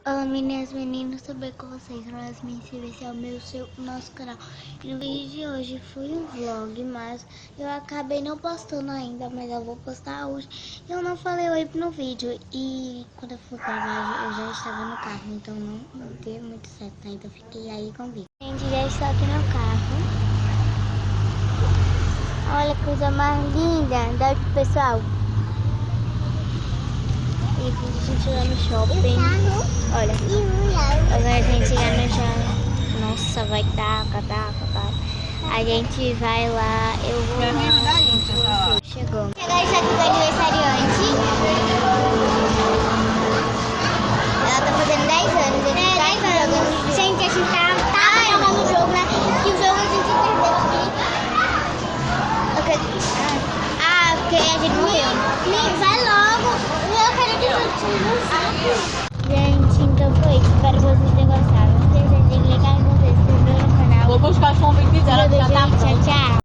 Olá meninas, meninos, tudo bem com vocês? Nós me esse é o nosso canal. E no vídeo de hoje foi um vlog, mas eu acabei não postando ainda, mas eu vou postar hoje. Eu não falei oi no vídeo e quando eu fui gravar eu já estava no carro, então não deu muito certo ainda, fiquei aí com o vídeo. A gente já está aqui no carro. Olha que coisa mais linda, dá pro pessoal. E quando a gente chegar no shopping, olha, quando a gente chegar no shopping, nossa, vai taca. A gente vai lá, eu vou lá com você. Chegou. Chegar isso aqui do aniversariante. Ela tá fazendo 10 anos. 10 anos. Gente, a gente tá jogando o jogo, né? Que o jogo a gente perdeu aqui. Porque a gente morreu. Vai logo. Eu quero gente, então foi isso. Espero que vocês tenham gostado. Não esqueça de clicar em vocês, se inscrever no canal. Vou buscar as convites dela, já tá pronto. Tchau.